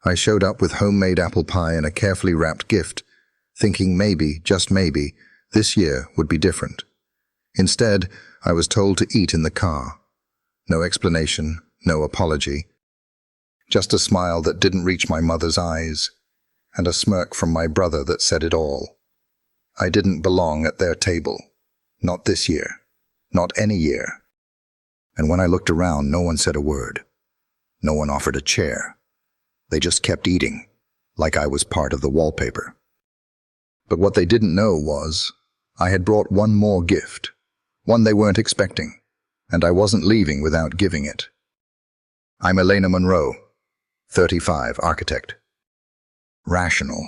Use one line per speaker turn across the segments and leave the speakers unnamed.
I showed up with homemade apple pie and a carefully wrapped gift, thinking maybe, just maybe, this year would be different. Instead, I was told to eat in the car. No explanation, no apology. Just a smile that didn't reach my mother's eyes, and a smirk from my brother that said it all. I didn't belong at their table. Not this year. Not any year. And when I looked around, no one said a word. No one offered a chair. They just kept eating, like I was part of the wallpaper. But what they didn't know was, I had brought one more gift, one they weren't expecting, and I wasn't leaving without giving it. I'm Elena Monroe, 35, architect. Rational.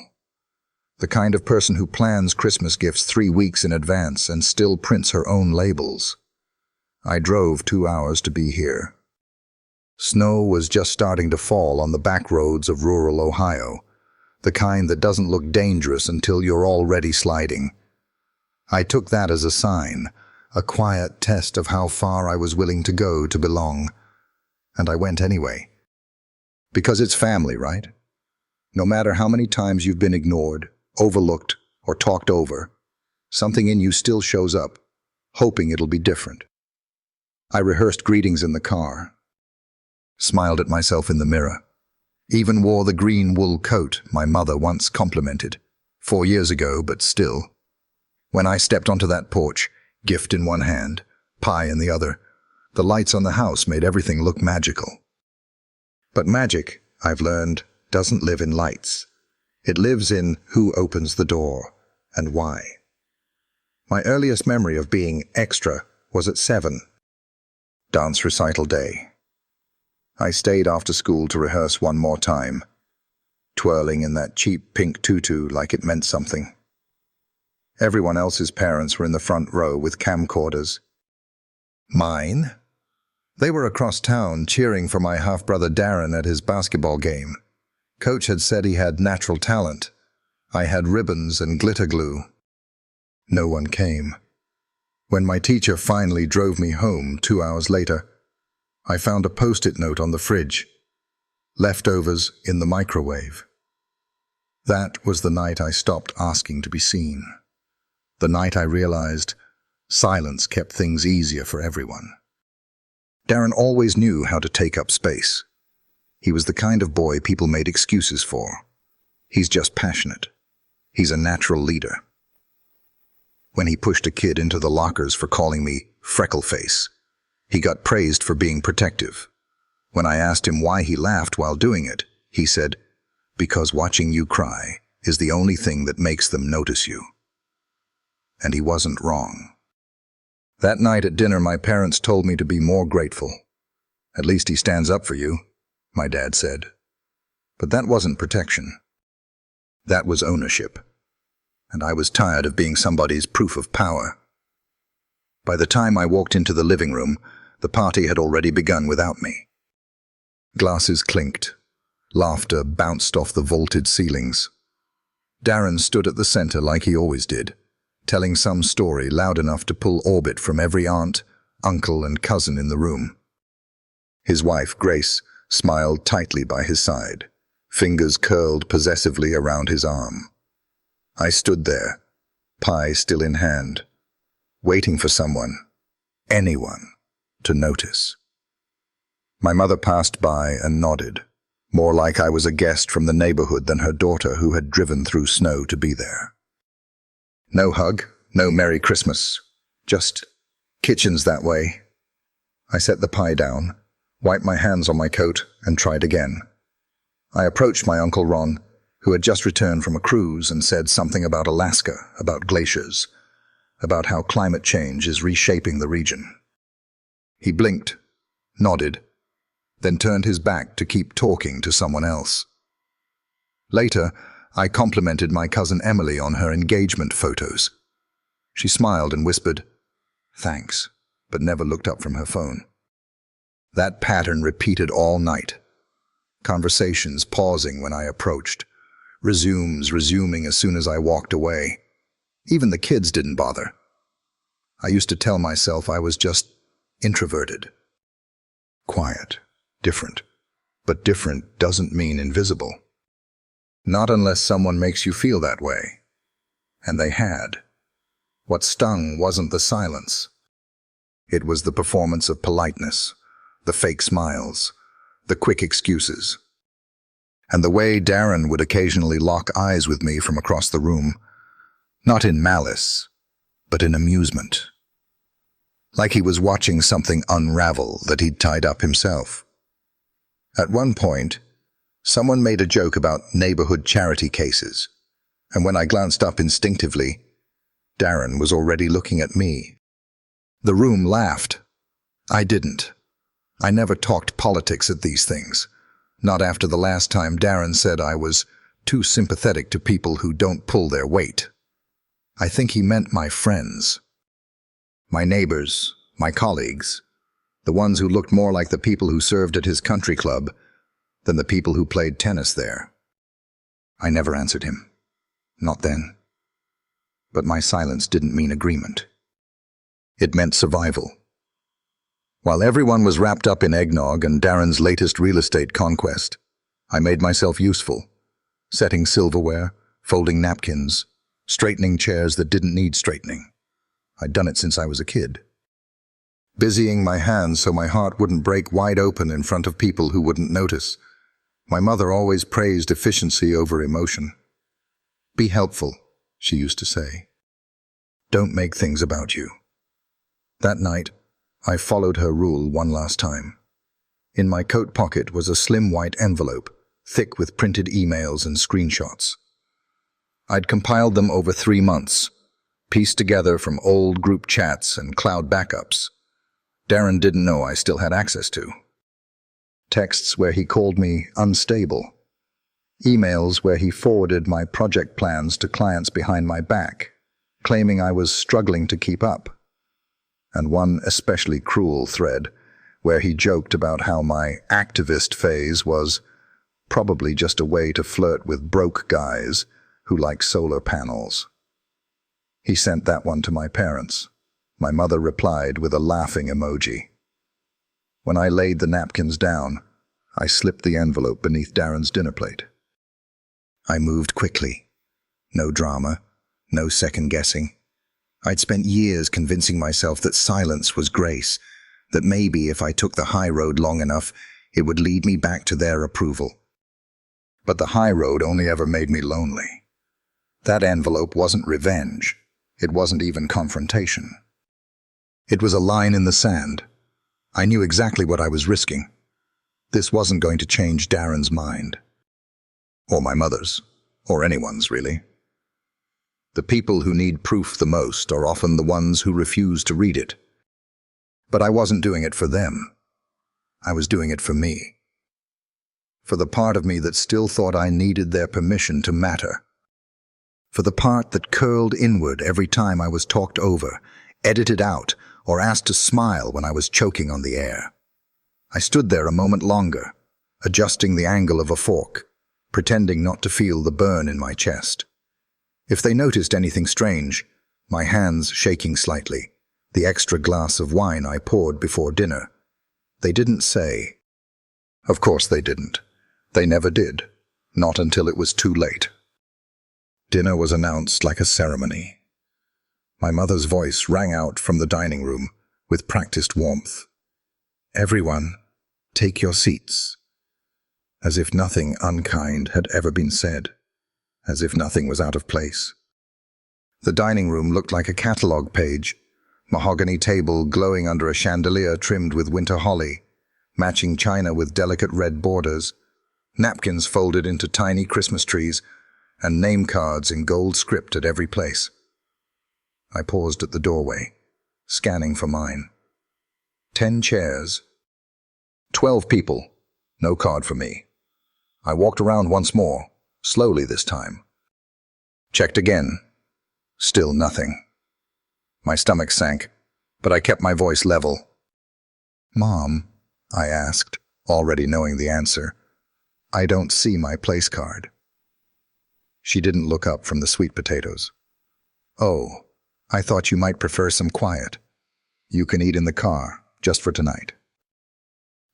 The kind of person who plans Christmas gifts 3 weeks in advance and still prints her own labels. I drove 2 hours to be here. Snow was just starting to fall on the back roads of rural Ohio, the kind that doesn't look dangerous until you're already sliding. I took that as a sign, a quiet test of how far I was willing to go to belong. And I went anyway. Because it's family, right? No matter how many times you've been ignored, overlooked, or talked over, something in you still shows up, hoping it'll be different. I rehearsed greetings in the car, smiled at myself in the mirror, even wore the green wool coat my mother once complimented, 4 years ago, but still. When I stepped onto that porch, gift in one hand, pie in the other, the lights on the house made everything look magical. But magic, I've learned, doesn't live in lights. It lives in who opens the door and why. My earliest memory of being extra was at 7, dance recital day. I stayed after school to rehearse one more time, twirling in that cheap pink tutu like it meant something. Everyone else's parents were in the front row with camcorders. Mine? They were across town cheering for my half-brother Darren at his basketball game. Coach had said he had natural talent. I had ribbons and glitter glue. No one came. When my teacher finally drove me home 2 hours later, I found a post-it note on the fridge. Leftovers in the microwave. That was the night I stopped asking to be seen. The night I realized silence kept things easier for everyone. Darren always knew how to take up space. He was the kind of boy people made excuses for. He's just passionate. He's a natural leader. When he pushed a kid into the lockers for calling me Freckleface, he got praised for being protective. When I asked him why he laughed while doing it, he said, "Because watching you cry is the only thing that makes them notice you." And he wasn't wrong. That night at dinner, my parents told me to be more grateful. "At least he stands up for you," my dad said. But that wasn't protection. That was ownership. And I was tired of being somebody's proof of power. By the time I walked into the living room, the party had already begun without me. Glasses clinked. Laughter bounced off the vaulted ceilings. Darren stood at the center like he always did, telling some story loud enough to pull orbit from every aunt, uncle, and cousin in the room. His wife, Grace, smiled tightly by his side, fingers curled possessively around his arm. I stood there, pie still in hand, waiting for someone, anyone, to notice. My mother passed by and nodded, more like I was a guest from the neighborhood than her daughter who had driven through snow to be there. No hug, no Merry Christmas, just kitchen's that way. I set the pie down, wiped my hands on my coat, and tried again. I approached my Uncle Ron, who had just returned from a cruise, and said something about Alaska, about glaciers, about how climate change is reshaping the region. He blinked, nodded, then turned his back to keep talking to someone else. Later, I complimented my cousin Emily on her engagement photos. She smiled and whispered, "Thanks," but never looked up from her phone. That pattern repeated all night. Conversations pausing when I approached, resuming as soon as I walked away. Even the kids didn't bother. I used to tell myself I was just introverted. Quiet, different. But different doesn't mean invisible. Not unless someone makes you feel that way. And they had. What stung wasn't the silence. It was the performance of politeness, the fake smiles, the quick excuses. And the way Darren would occasionally lock eyes with me from across the room, not in malice, but in amusement. Like he was watching something unravel that he'd tied up himself. At one point, someone made a joke about neighborhood charity cases, and when I glanced up instinctively, Darren was already looking at me. The room laughed. I didn't. I never talked politics at these things. Not after the last time Darren said I was too sympathetic to people who don't pull their weight. I think he meant my friends. My neighbors, my colleagues, the ones who looked more like the people who served at his country club than the people who played tennis there. I never answered him. Not then. But my silence didn't mean agreement. It meant survival. While everyone was wrapped up in eggnog and Darren's latest real estate conquest, I made myself useful, setting silverware, folding napkins, straightening chairs that didn't need straightening. I'd done it since I was a kid. Busying my hands so my heart wouldn't break wide open in front of people who wouldn't notice. My mother always praised efficiency over emotion. Be helpful, she used to say. Don't make things about you. That night, I followed her rule one last time. In my coat pocket was a slim white envelope, thick with printed emails and screenshots. I'd compiled them over 3 months, pieced together from old group chats and cloud backups. Darren didn't know I still had access to. Texts where he called me unstable. Emails where he forwarded my project plans to clients behind my back, claiming I was struggling to keep up. And one especially cruel thread where he joked about how my activist phase was probably just a way to flirt with broke guys who like solar panels. He sent that one to my parents. My mother replied with a laughing emoji. When I laid the napkins down, I slipped the envelope beneath Darren's dinner plate. I moved quickly. No drama, no second guessing. I'd spent years convincing myself that silence was grace, that maybe if I took the high road long enough, it would lead me back to their approval. But the high road only ever made me lonely. That envelope wasn't revenge. It wasn't even confrontation. It was a line in the sand. I knew exactly what I was risking. This wasn't going to change Darren's mind. Or my mother's. Or anyone's, really. The people who need proof the most are often the ones who refuse to read it. But I wasn't doing it for them. I was doing it for me. For the part of me that still thought I needed their permission to matter. For the part that curled inward every time I was talked over, edited out, or asked to smile when I was choking on the air. I stood there a moment longer, adjusting the angle of a fork, pretending not to feel the burn in my chest. If they noticed anything strange, my hands shaking slightly, the extra glass of wine I poured before dinner, they didn't say. Of course they didn't. They never did, not until it was too late. Dinner was announced like a ceremony. My mother's voice rang out from the dining room with practiced warmth. Everyone, take your seats. As if nothing unkind had ever been said. As if nothing was out of place. The dining room looked like a catalogue page, mahogany table glowing under a chandelier trimmed with winter holly, matching china with delicate red borders, napkins folded into tiny Christmas trees, and name cards in gold script at every place. I paused at the doorway, scanning for mine. 10 chairs. 12 people. No card for me. I walked around once more, slowly this time. Checked again. Still nothing. My stomach sank, but I kept my voice level. "Mom," I asked, already knowing the answer, "I don't see my place card." She didn't look up from the sweet potatoes. "Oh, I thought you might prefer some quiet. You can eat in the car, just for tonight."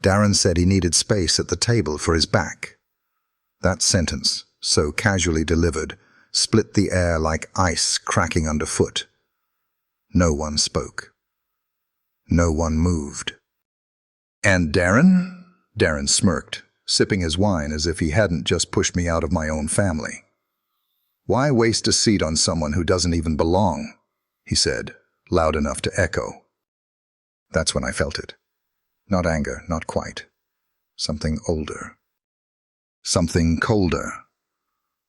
Darren said he needed space at the table for his back. That sentence, so casually delivered, split the air like ice cracking underfoot. No one spoke. No one moved. "And Darren?" Darren smirked, sipping his wine as if he hadn't just pushed me out of my own family. "Why waste a seat on someone who doesn't even belong?" he said, loud enough to echo. That's when I felt it. Not anger, not quite. Something older. Something colder.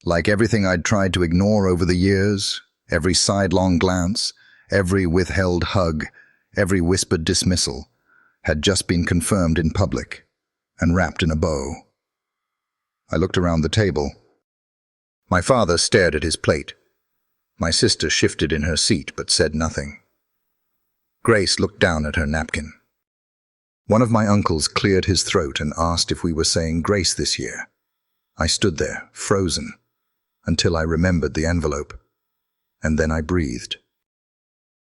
Like everything I'd tried to ignore over the years, every sidelong glance, every withheld hug, every whispered dismissal, had just been confirmed in public and wrapped in a bow. I looked around the table. My father stared at his plate. My sister shifted in her seat but said nothing. Grace looked down at her napkin. One of my uncles cleared his throat and asked if we were saying grace this year. I stood there, frozen, until I remembered the envelope, and then I breathed.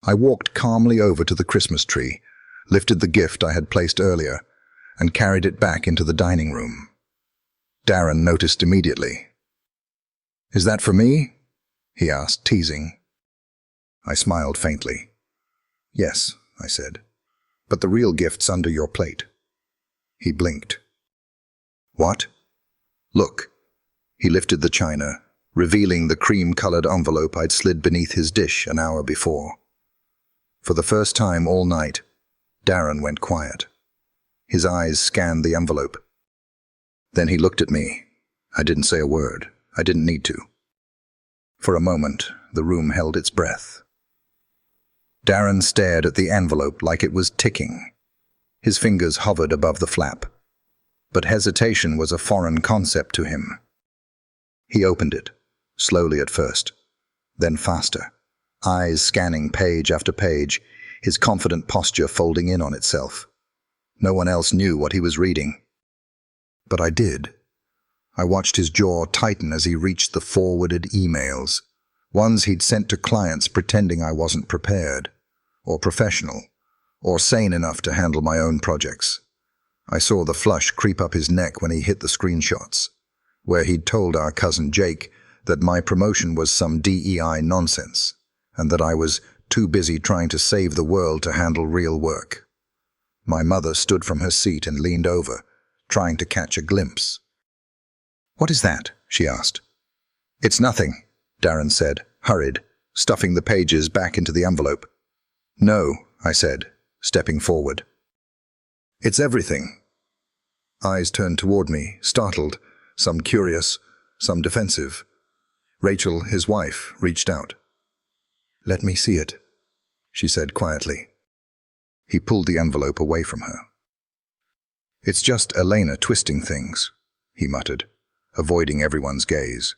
I walked calmly over to the Christmas tree, lifted the gift I had placed earlier, and carried it back into the dining room. Darren noticed immediately. "Is that for me?" he asked, teasing. I smiled faintly. "Yes," I said, "but the real gift's under your plate." He blinked. "What?" "Look." He lifted the china, revealing the cream-colored envelope I'd slid beneath his dish an hour before. For the first time all night, Darren went quiet. His eyes scanned the envelope. Then he looked at me. I didn't say a word. I didn't need to. For a moment, the room held its breath. Darren stared at the envelope like it was ticking. His fingers hovered above the flap. But hesitation was a foreign concept to him. He opened it, slowly at first, then faster, eyes scanning page after page, his confident posture folding in on itself. No one else knew what he was reading. But I did. I watched his jaw tighten as he reached the forwarded emails, ones he'd sent to clients pretending I wasn't prepared, or professional, or sane enough to handle my own projects. I saw the flush creep up his neck when he hit the screenshots, where he'd told our cousin Jake that my promotion was some DEI nonsense, and that I was too busy trying to save the world to handle real work. My mother stood from her seat and leaned over, trying to catch a glimpse. "What is that?" she asked. "It's nothing," Darren said, hurried, stuffing the pages back into the envelope. "No," I said, stepping forward. "It's everything." Eyes turned toward me, startled, some curious, some defensive. Rachel, his wife, reached out. "Let me see it," she said quietly. He pulled the envelope away from her. "It's just Elena twisting things," he muttered, avoiding everyone's gaze.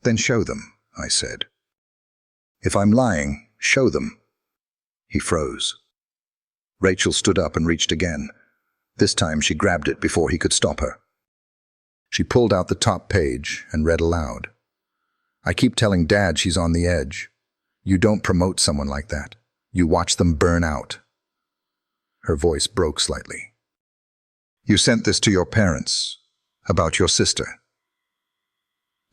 "Then show them," I said. "If I'm lying, show them." He froze. Rachel stood up and reached again. This time she grabbed it before he could stop her. She pulled out the top page and read aloud. "I keep telling Dad she's on the edge. You don't promote someone like that. You watch them burn out." Her voice broke slightly. "You sent this to your parents, about your sister."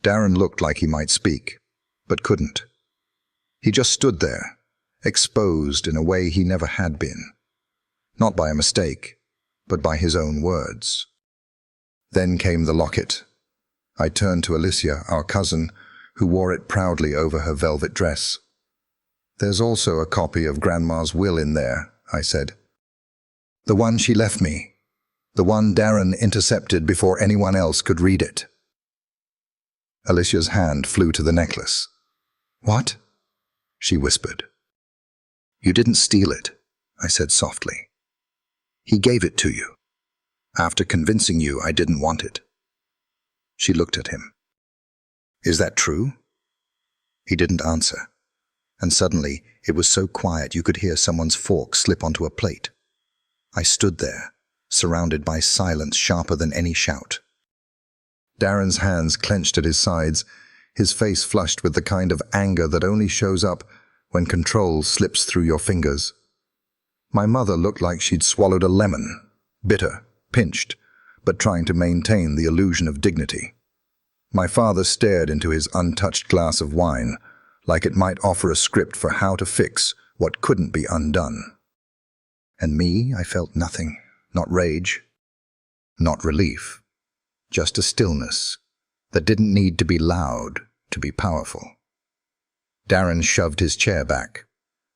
Darren looked like he might speak, but couldn't. He just stood there, exposed in a way he never had been. Not by a mistake, but by his own words. Then came the locket. I turned to Alicia, our cousin, who wore it proudly over her velvet dress. "There's also a copy of Grandma's will in there," I said. "The one she left me. The one Darren intercepted before anyone else could read it." Alicia's hand flew to the necklace. "What?" she whispered. "You didn't steal it," I said softly. "He gave it to you, after convincing you I didn't want it." She looked at him. "Is that true?" He didn't answer, and suddenly it was so quiet you could hear someone's fork slip onto a plate. I stood there, surrounded by silence sharper than any shout. Darren's hands clenched at his sides, his face flushed with the kind of anger that only shows up when control slips through your fingers. My mother looked like she'd swallowed a lemon, bitter, pinched, but trying to maintain the illusion of dignity. My father stared into his untouched glass of wine, like it might offer a script for how to fix what couldn't be undone. And me, I felt nothing, not rage, not relief, just a stillness that didn't need to be loud to be powerful. Darren shoved his chair back,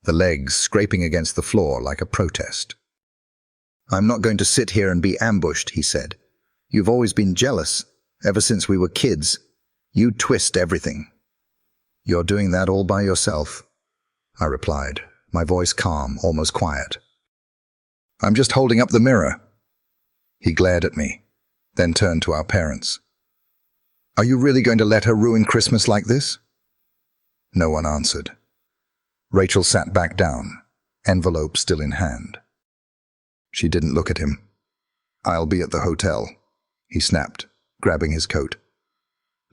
the legs scraping against the floor like a protest. "I'm not going to sit here and be ambushed," he said. "You've always been jealous, ever since we were kids. You twist everything." "You're doing that all by yourself," I replied, my voice calm, almost quiet. "I'm just holding up the mirror." He glared at me, then turned to our parents. "Are you really going to let her ruin Christmas like this?" No one answered. Rachel sat back down, envelope still in hand. She didn't look at him. "I'll be at the hotel," he snapped, grabbing his coat.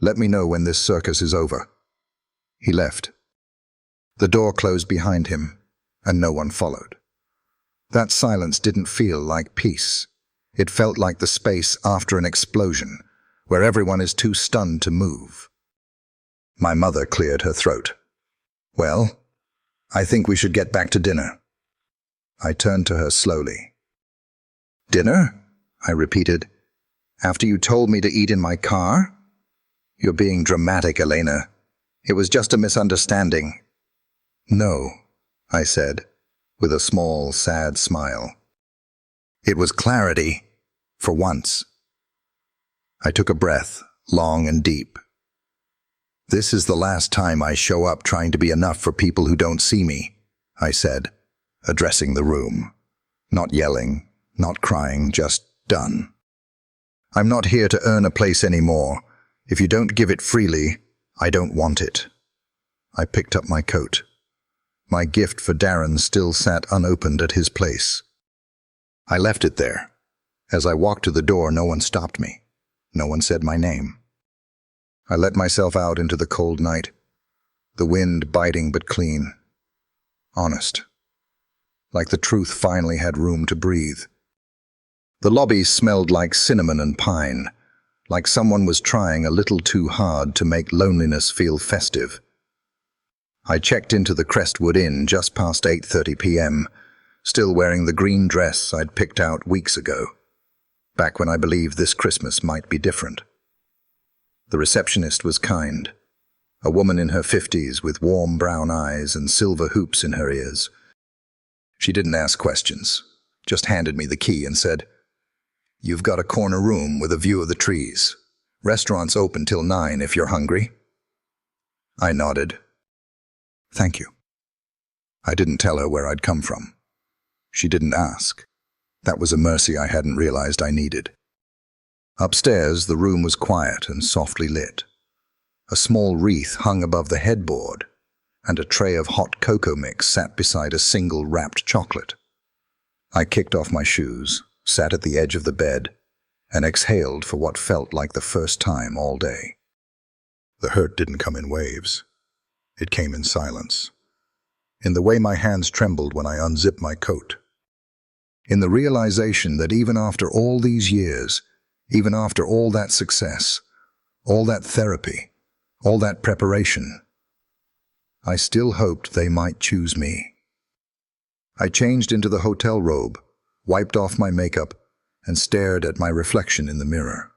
"Let me know when this circus is over." He left. The door closed behind him, and no one followed. That silence didn't feel like peace. It felt like the space after an explosion, where everyone is too stunned to move. My mother cleared her throat. "Well, I think we should get back to dinner." I turned to her slowly. "Dinner?" I repeated. "After you told me to eat in my car?" "You're being dramatic, Elena. It was just a misunderstanding." "No," I said, with a small, sad smile. "It was clarity, for once." I took a breath, long and deep. "This is the last time I show up trying to be enough for people who don't see me," I said, addressing the room. Not yelling, not crying, just done. "I'm not here to earn a place anymore. If you don't give it freely, I don't want it." I picked up my coat. My gift for Darren still sat unopened at his place. I left it there. As I walked to the door, no one stopped me. No one said my name. I let myself out into the cold night, the wind biting but clean. Honest. Like the truth finally had room to breathe. The lobby smelled like cinnamon and pine, like someone was trying a little too hard to make loneliness feel festive. I checked into the Crestwood Inn just past 8:30 p.m., still wearing the green dress I'd picked out weeks ago, back when I believed this Christmas might be different. The receptionist was kind, a woman in her 50s with warm brown eyes and silver hoops in her ears. She didn't ask questions, just handed me the key and said, "You've got a corner room with a view of the trees. Restaurant's open till 9 if you're hungry." I nodded. "Thank you." I didn't tell her where I'd come from. She didn't ask. That was a mercy I hadn't realized I needed. Upstairs, the room was quiet and softly lit. A small wreath hung above the headboard, and a tray of hot cocoa mix sat beside a single wrapped chocolate. I kicked off my shoes, sat at the edge of the bed, and exhaled for what felt like the first time all day. The hurt didn't come in waves. It came in silence, in the way my hands trembled when I unzipped my coat, in the realization that even after all these years, even after all that success, all that therapy, all that preparation, I still hoped they might choose me. I changed into the hotel robe, wiped off my makeup, and stared at my reflection in the mirror.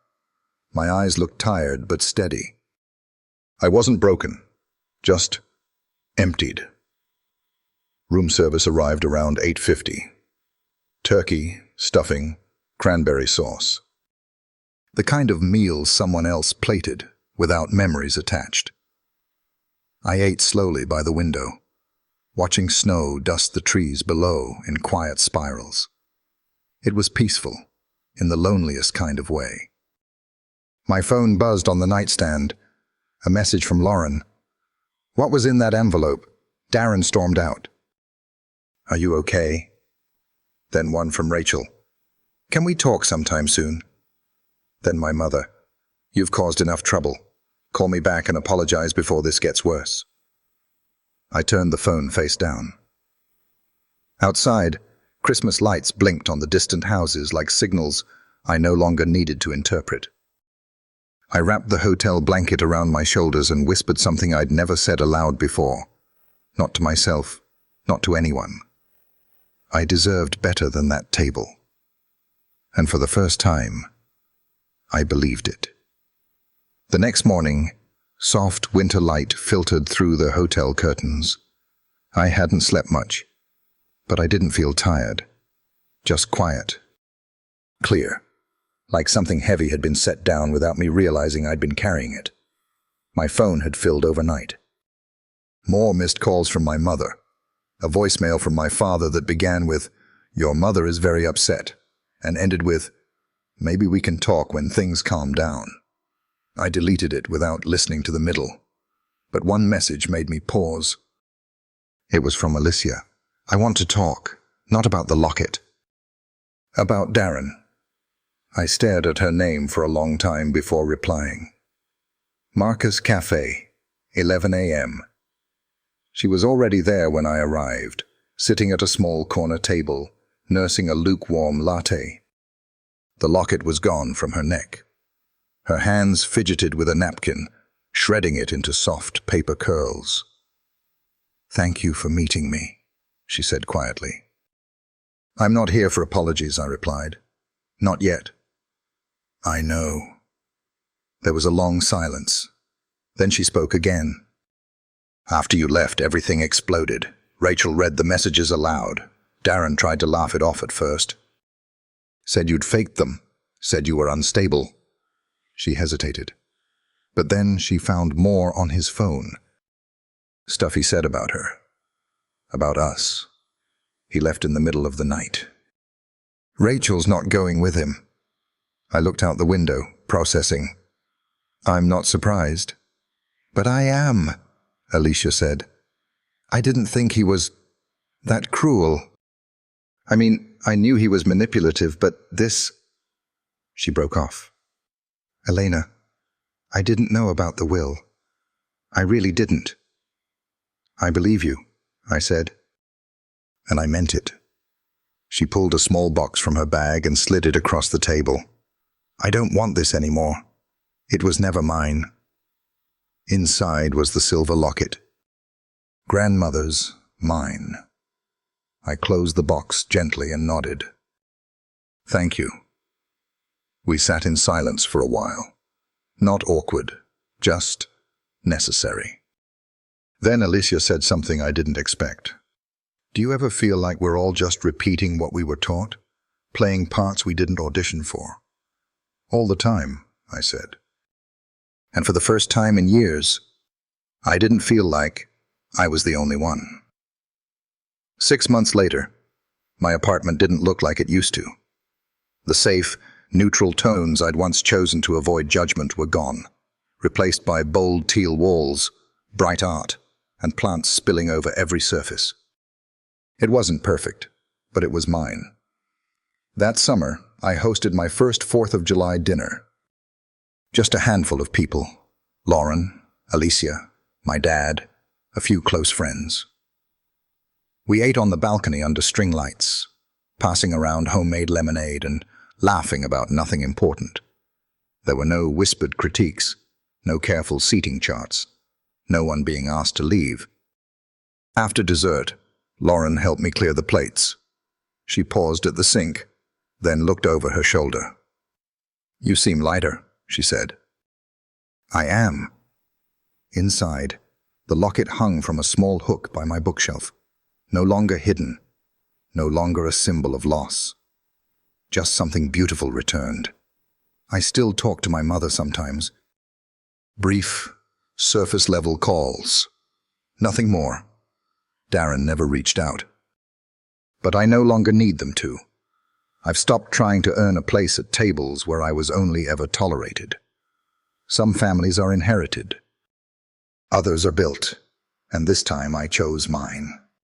My eyes looked tired but steady. I wasn't broken, just emptied. Room service arrived around 8:50. Turkey, stuffing, cranberry sauce. The kind of meal someone else plated, without memories attached. I ate slowly by the window, watching snow dust the trees below in quiet spirals. It was peaceful, in the loneliest kind of way. My phone buzzed on the nightstand, a message from Lauren. "What was in that envelope?" Darren stormed out. "Are you okay?" Then one from Rachel. "Can we talk sometime soon?" Then my mother. "You've caused enough trouble. Call me back and apologize before this gets worse." I turned the phone face down. Outside, Christmas lights blinked on the distant houses like signals I no longer needed to interpret. I wrapped the hotel blanket around my shoulders and whispered something I'd never said aloud before. Not to myself, not to anyone. I deserved better than that table. And for the first time, I believed it. The next morning, soft winter light filtered through the hotel curtains. I hadn't slept much, but I didn't feel tired. Just quiet. Clear. Like something heavy had been set down without me realizing I'd been carrying it. My phone had filled overnight. More missed calls from my mother. A voicemail from my father that began with, "Your mother is very upset," and ended with, "Maybe we can talk when things calm down." I deleted it without listening to the middle, but one message made me pause. It was from Alicia. "I want to talk, not about the locket. About Darren." I stared at her name for a long time before replying. Marcus Cafe, 11 a.m. She was already there when I arrived, sitting at a small corner table, nursing a lukewarm latte. The locket was gone from her neck. Her hands fidgeted with a napkin, shredding it into soft paper curls. "Thank you for meeting me," she said quietly. "I'm not here for apologies," I replied. "Not yet." "I know." There was a long silence. Then she spoke again. "After you left, everything exploded. Rachel read the messages aloud. Darren tried to laugh it off at first. Said you'd faked them. Said you were unstable." She hesitated. But then she found more on his phone. Stuff he said about her. About us. He left in the middle of the night. "Rachel's not going with him." I looked out the window, processing. "I'm not surprised." "But I am," Alicia said. "I didn't think he was that cruel. I mean, I knew he was manipulative, but this—" She broke off. "Elena, I didn't know about the will. I really didn't." "I believe you," I said. And I meant it. She pulled a small box from her bag and slid it across the table. "I don't want this anymore. It was never mine." Inside was the silver locket. Grandmother's, mine. I closed the box gently and nodded. "Thank you." We sat in silence for a while. Not awkward, just necessary. Then Alicia said something I didn't expect. "Do you ever feel like we're all just repeating what we were taught? Playing parts we didn't audition for?" "All the time," I said. And for the first time in years, I didn't feel like I was the only one. 6 months later, my apartment didn't look like it used to. The safe, neutral tones I'd once chosen to avoid judgment were gone, replaced by bold teal walls, bright art, and plants spilling over every surface. It wasn't perfect, but it was mine. That summer, I hosted my first 4th of July dinner. Just a handful of people: Lauren, Alicia, my dad, a few close friends. We ate on the balcony under string lights, passing around homemade lemonade and laughing about nothing important. There were no whispered critiques, no careful seating charts, no one being asked to leave. After dessert, Lauren helped me clear the plates. She paused at the sink, then looked over her shoulder. "You seem lighter," she said. "I am." Inside, the locket hung from a small hook by my bookshelf, no longer hidden, no longer a symbol of loss. Just something beautiful returned. I still talk to my mother sometimes. Brief, surface-level calls. Nothing more. Darren never reached out. But I no longer need them to. I've stopped trying to earn a place at tables where I was only ever tolerated. Some families are inherited. Others are built, and this time I chose mine.